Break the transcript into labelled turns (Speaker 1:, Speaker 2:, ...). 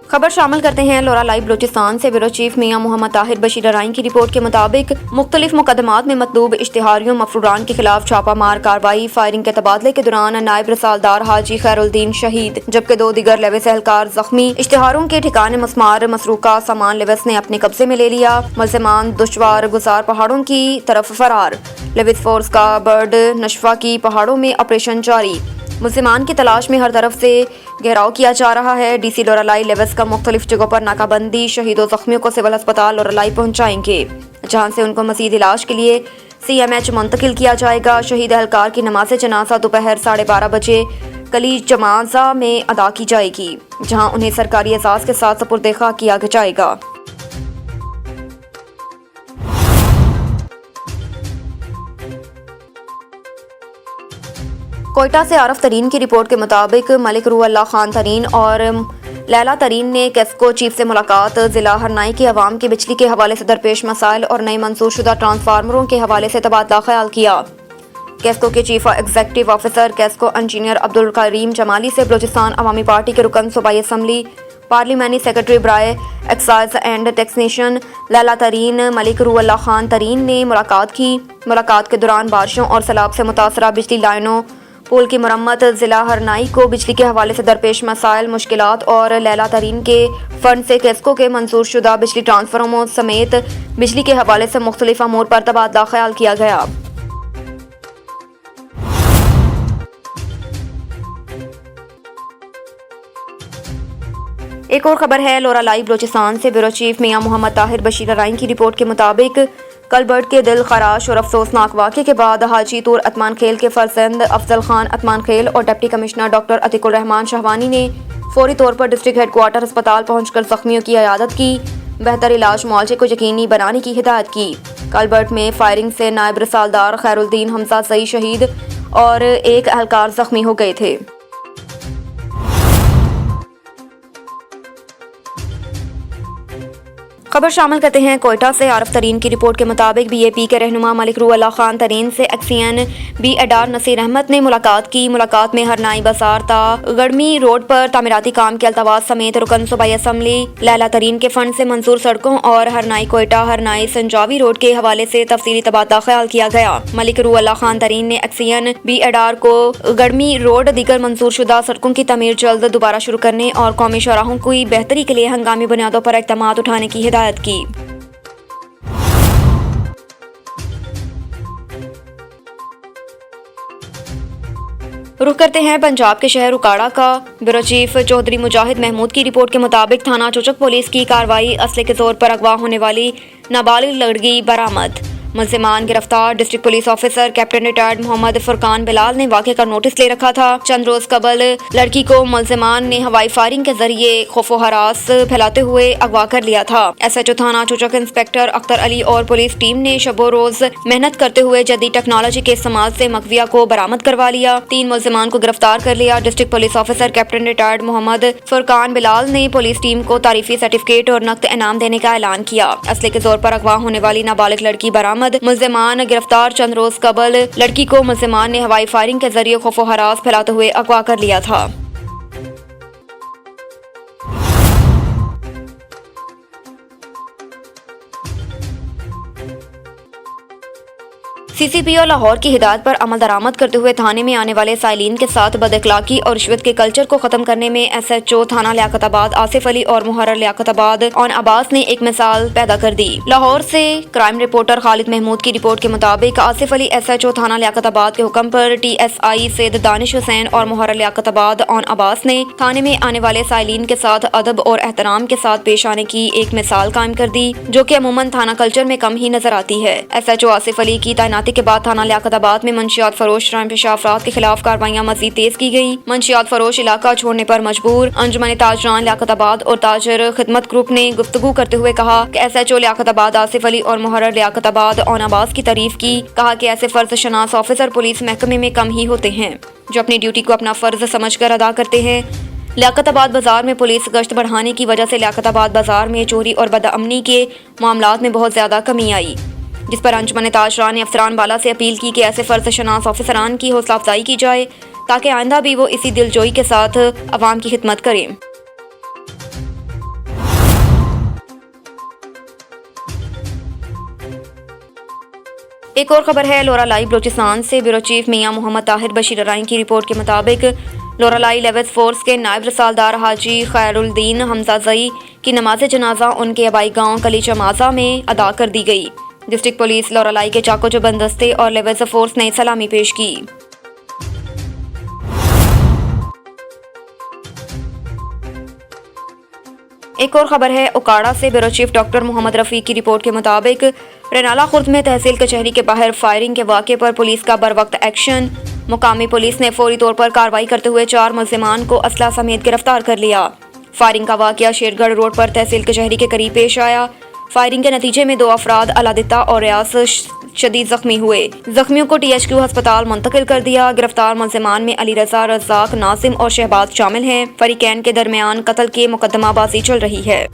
Speaker 1: खबर शामिल करते हैं लोरा लाइव बलूचिस्तान से। ब्यूरो चीफ मियां मोहम्मद ताहिर बशीर राइन की रिपोर्ट के मुताबिक मुख्तलिफ मुकदमात में मतलूब इश्तिहारियों मफरूरान के खिलाफ छापा मार कार्रवाई। फायरिंग के तबादले के दौरान नायब रसालदार हाजी खैरुद्दीन शहीद जबकि 2 दीगर लेविस एहलकार जख्मी। इश्तिहारों के ठिकाने मस्मार मसरूका सामान लेविस ने अपने कब्जे में ले लिया। मुलजिमान दुश्वार गुजार पहाड़ों की तरफ फरार। लेविस फोर्स का बर्ड नशवा की पहाड़ों में ऑपरेशन जारी। मुलजिमान की तलाश में हर तरफ से घेराव किया जा रहा है। डीसी लोरालाई लेविस का मुख्तलिफ जगहों पर नाकाबंदी। शहीदों जख्मियों को सिविल अस्पताल लोरालाई पहुंचाएंगे, जहां से उनको मजीद इलाज के लिए CMH मुंतकिल किया जाएगा। शहीद एहलकार की नमाज जनाजा दोपहर 12:30 बजे कलीज जमाजा में अदा की जाएगी, जहां उन्हें सरकारी एजाज के साथ सुपुर्द खाक किया जाएगा। कोयटा से आरफ तरीन की रिपोर्ट के मुताबिक मलिक रूह अल्लाह खान तरीन और लैला तरीन ने केस्को चीफ से मुलाकात। जिला हरनाई के अवाम की बिजली के हवाले से दरपेश मसाइल और नए मंसूरशुदा ट्रांसफार्मरों के हवाले से तबादला ख्याल किया। केस्को के chief executive officer QESCO engineer Abdul Karim Jamali से बलूचिस्तान अवामी पार्टी के रुकन सूबाई असम्बली पार्लिमानी सेक्रेटरी ब्राय excise and taxation Laila Tareen Malik रूह अल्लाह खान तरीन ने मुलाकात की। मुलाकात के दौरान बारिशों और सैलाब से मुतासरा बिजली लाइनों पुल की मरम्मत, जिला हरनाई को बिजली के हवाले से दरपेश मसाइल मुश्किलात और लैला तरीन के फंड से केस्को के मंजूरशुदा बिजली ट्रांसफार्मरों समेत बिजली के हवाले से मुख्तलिफ अमूर पर तबादला ख्याल किया गया। एक और खबर है लोरा लाइव बलूचिस्तान से। ब्यूरो चीफ मियां मोहम्मद ताहिर बशीर राइन की रिपोर्ट के मुताबिक कल बर्ड के दिल खराश और अफसोसनाक वाक़े के बाद हाजी तूर अतमान खेल के फरजंद अफजल खान अतमान खेल और deputy commissioner doctor Atiqur Rahman Shahwani ने फौरी तौर पर डिस्ट्रिक्ट हेडक्वार्टर अस्पताल पहुंचकर जख्मियों की इयादत की, बेहतर इलाज मुआवजे को यकीनी बनाने की हिदायत की। कल बर्ड में फायरिंग से नायब रसालदार खैरुद्दीन हमजा सई शहीद और एक एहलकार जख्मी हो गए थे। खबर शामिल करते हैं कोयटा से। आरफ तरीन की रिपोर्ट के मुताबिक BAP के रहनुमा मलिक रूह अल्लाह खान तरीन से एक्सियन बी एडार नसीर अहमद ने मुलाकात की। मुलाकात में हरनाई बाजार ता गड़मी रोड पर तामीराती काम के अल्तवाज समेत रुकन सूबाई असम्बली लैला तरीन के फंड से मंजूर सड़कों और हरनाई कोयटा हरनाई संजावी रोड के हवाले से तफसीली तबादला ख्याल किया गया। मलिक रूह अल्लाह खान तरीन ने एक्सियन बी एडार को गड़मी रोड दीगर मंजूर शुदा सड़कों की तमीर जल्द दोबारा शुरू करने और कौमी शराहों की बेहतरी के लिए हंगामी बुनियादों पर इक़दामात उठाने की हिदायत की। रुख करते हैं पंजाब के शहर उकाड़ा का। ब्यूरो चीफ चौधरी मुजाहिद महमूद की रिपोर्ट के मुताबिक थाना चोचक पुलिस की कार्रवाई। असले के जोर पर अगवा होने वाली नाबालिग लड़की बरामद। मुलजिमान गिरफ्तार। District police officer captain retired Mohammad Furqan Bilal ने वाक़े का नोटिस ले रखा था। चंद रोज कबल लड़की को मुलजिमान ने हवाई फायरिंग के जरिए खौफो हरास फैलाते हुए अगवा कर लिया था। SHO थाना चोचक इंस्पेक्टर अख्तर अली और पुलिस टीम ने शबो रोज मेहनत करते हुए जदीद टेक्नोलॉजी के इस्तेमाल से मकविया को बरामद करवा लिया। 3 मुलजिमान को गिरफ्तार कर लिया। District police officer captain retired Mohammad Furqan Bilal ने पुलिस टीम को तारीफी सर्टिफिकेट और नकद इनाम देने का ऐलान किया। असले के जोर पर अगवा होने वाली नाबालिग लड़की बरामद। मुलजिमान गिरफ्तार। चंद रोज कबल लड़की को मुलजिमान ने हवाई फायरिंग के जरिए खौफो हरास फैलाते हुए अगवा कर लिया था। CCPO लाहौर की हिदायत पर अमल दरामद करते हुए थाने में आने वाले साइलिन के साथ बदअखलाकी और रिश्वत के कल्चर को खत्म करने में SHO थाना लियाकताबाद आसिफ अली और मुहर्रर लियाकताबाद ऑन अब्बास ने एक मिसाल पैदा कर दी। लाहौर से क्राइम रिपोर्टर खालिद महमूद की रिपोर्ट के मुताबिक आसिफ अली SHO थाना लियाकताबाद के हुक्म पर TSI सैयद दानिश हुसैन और मुहर्रर लियाकताबाद ऑन अब्बास ने थाने में आने वाले साइलिन के साथ अदब और एहतराम के साथ पेश आने की एक मिसाल कायम कर दी, जो कि अमूमन थाना कल्चर में कम ही नजर आती है। SHO आसिफ अली की तैनाती के बाद थाना लियाकताबाद में मंशियात फरोश जुर्म पेशा अफराद के खिलाफ कार्रवाइयां मजीद तेज की गयी। मंशियात फरोश इलाका छोड़ने पर मजबूर। अंजुमन ताजरान लियाकताबाद और ताजर खिदमत ग्रुप ने गुफ्तगू करते हुए कहा कि SHO लियाकताबाद आसिफ अली और मुहर्रर लियाकताबाद ऑन अब्बास की तारीफ की। कहा कि ऐसे फर्ज शनास ऑफिसर पुलिस महकमे में कम ही होते हैं जो अपनी ड्यूटी को अपना फर्ज समझकर अदा करते हैं। लियाकताबाद बाजार में पुलिस गश्त बढ़ाने की वजह से लियाकताबाद बाजार में चोरी और बदअमनी के मामलात में बहुत ज्यादा कमी आई, जिस पर अंजुमन ताजरान ने अफसरान बाला से अपील की कि ऐसे फर्ज शनास ऑफिसरान की हौसला अफजाई की जाए ताकि आइंदा भी वो इसी दिलजोई के साथ अवाम की खिदमत करें। एक और खबर है लोरालाई बलूचिस्तान से। ब्यूरो चीफ मियां मोहम्मद ताहिर बशीर राई की रिपोर्ट के मुताबिक लोरालाई लेवेस फोर्स के नायब रसालदार हाजी खैरुद्दीन हमजाजई की नमाज जनाजा उनके आबाई गांव कलीचा माजा में अदा कर दी गई। डिस्ट्रिक्ट पुलिस लोरालाई के चाको चौबंद दस्ते और लेवेस फोर्स ने सलामी पेश की। एक और खबर है उकाड़ा से। Bureau chief doctor Mohammad Rafiq की रिपोर्ट के मुताबिक रेनाला खुर्द में तहसील कचहरी के बाहर फायरिंग के वाक़े पर पुलिस का बर वक्त एक्शन। मुकामी पुलिस ने फौरी तौर पर कार्रवाई करते हुए 4 मुल्ज़िमान को असला समेत गिरफ्तार कर लिया। फायरिंग का वाक़या शेरगढ़ रोड पर तहसील कचहरी के करीब पेश आया। फायरिंग के नतीजे में 2 अफराद अलादिता और रियाज शदीद जख्मी हुए। जख्मियों को THQ अस्पताल मुंतकिल कर दिया। गिरफ्तार मुल्ज़िमान में अली रजा, रज़ाक, नासिम और शहबाज शामिल हैं। फरीकैन के दरमियान कत्ल के मुकदमाबाजी चल रही है।